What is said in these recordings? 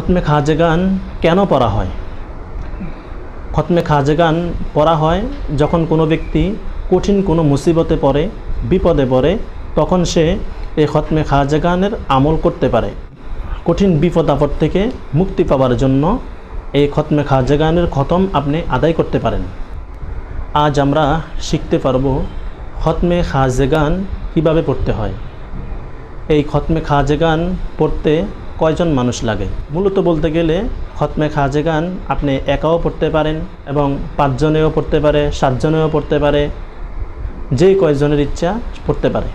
খতমে খাজেগান কেন পড়া হয়? খতমে খাজেগান পড়া হয় যখন কোনো ব্যক্তি কঠিন কোনো মুসিবতে পড়ে, বিপদে পড়ে, তখন সে এই খতমে খাজেগানের আমল করতে পারে। কঠিন বিপদ আপদ থেকে মুক্তি পাওয়ার জন্য এই খতমে খাজেগানের খতম আপনি আদায় করতে পারেন। আজ আমরা শিখতে পারব খতমে খাজেগান কিভাবে পড়তে হয়। এই খতমে খাজেগান পড়তে কয়জন মানুষ লাগে? মূলত বলতে গেলে খতমে খাজেগান আপনি একাও পড়তে পারেন এবং 5 জনেও পড়তে পারে, 7 জনেও পড়তে পারে, যে কয়জনের ইচ্ছা পড়তে পারে।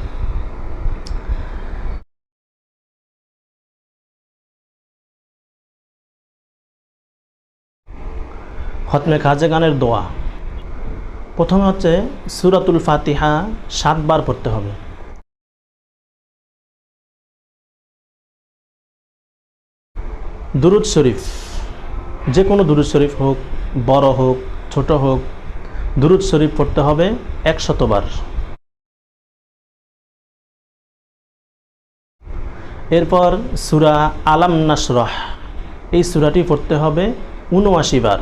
খতমে খাজেগানের দোয়া প্রথমে হচ্ছে সূরাতুল ফাতিহা 7 বার পড়তে হবে। দুরুদ শরীফ, যে কোনো দুরুদ শরীফ হোক, বড় হোক, ছোট হোক, দুরুদ শরীফ পড়তে হবে 100 বার। এরপর সূরা আলাম নাশরাহ, এই সূরাটি পড়তে হবে 79 বার।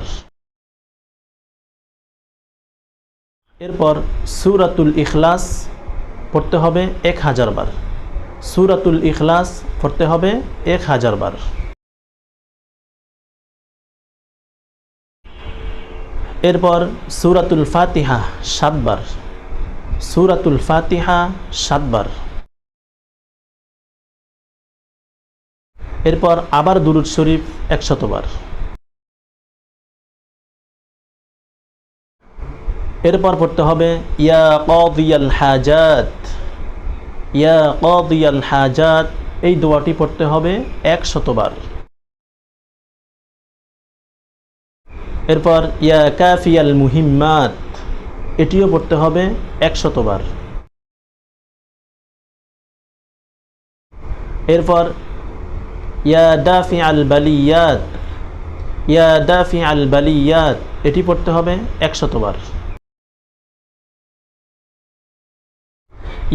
এরপর সূরাতুল ইখলাস পড়তে হবে 1000 বার। সূরাতুল ইখলাস পড়তে হবে 1000 বার। এরপর সূরাতুল ফাতিহা 7 বার। সূরাতুল ফাতিহা 7 বার। এরপর আবার দুরুদ শরীফ 100 বার। এরপর পড়তে হবে ইয়া কাদিয়াল হাজাত, ইয়া কাদিয়াল হাজাত, এই দোয়াটি পড়তে হবে 100 বার। এরপর ইয়া কাফিয়াল মুহিম্মাত, এটিও পড়তে হবে 100 বার। এরপর ইয়া দাফিআল বালিয়াত, ইয়া দাফিআল বালিয়াত, এটি পড়তে হবে 100 বার।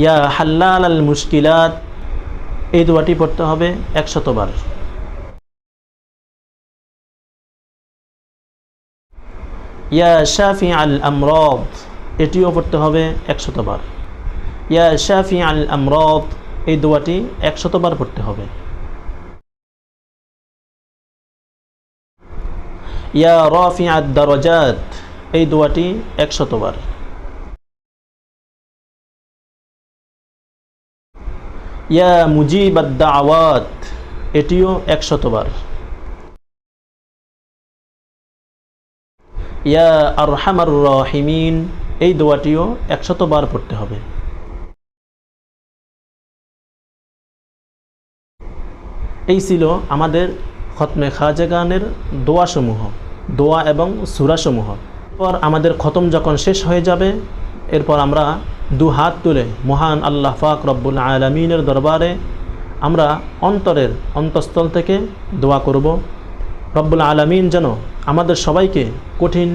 ইয়া হাল্লাল আল মুশকিলাত, এই দোয়াটি পড়তে হবে 100 বার। ইয়া শাফি আল আমরাদ, এটিও পড়তে হবে 100 বার। ইয়া শাফি আল আমরাদ, এই দোয়াটি 100 বার পড়তে হবে। ইয়া রাফি আদ দারাজাত, এই দোয়াটি 100 বার। ইয়া মুজিব আদ দাওয়াত, এটিও 100 বার। ইয়া আরহামার রাহিমিন, এই দোয়াটিও 100 বার পড়তে হবে। এই ছিল আমাদের খতমে খাজেগানের দোয়াসমূহ, দোয়া এবং সূরাসমূহ। এরপর আমাদের খতম যখন শেষ হয়ে যাবে, এরপর আমরা 2 হাত তুলে মহান আল্লাহ পাক রব্বুল আলামিনের দরবারে আমরা অন্তরের অন্তঃস্থল থেকে দোয়া করব, রব্বুল আলামিন যেন আমাদের সবাইকে কঠিন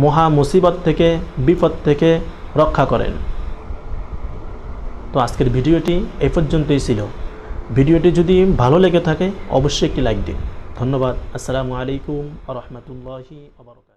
মহা মুসিবত থেকে, বিপদ থেকে রক্ষা করেন। তো আজকের ভিডিওটি এই পর্যন্তই ছিল। ভিডিওটি যদি ভালো লেগে থাকে অবশ্যই একটি লাইক দিন। ধন্যবাদ। আসসালামু আলাইকুম ওয়া রাহমাতুল্লাহি ওয়া বারাকাতুহু।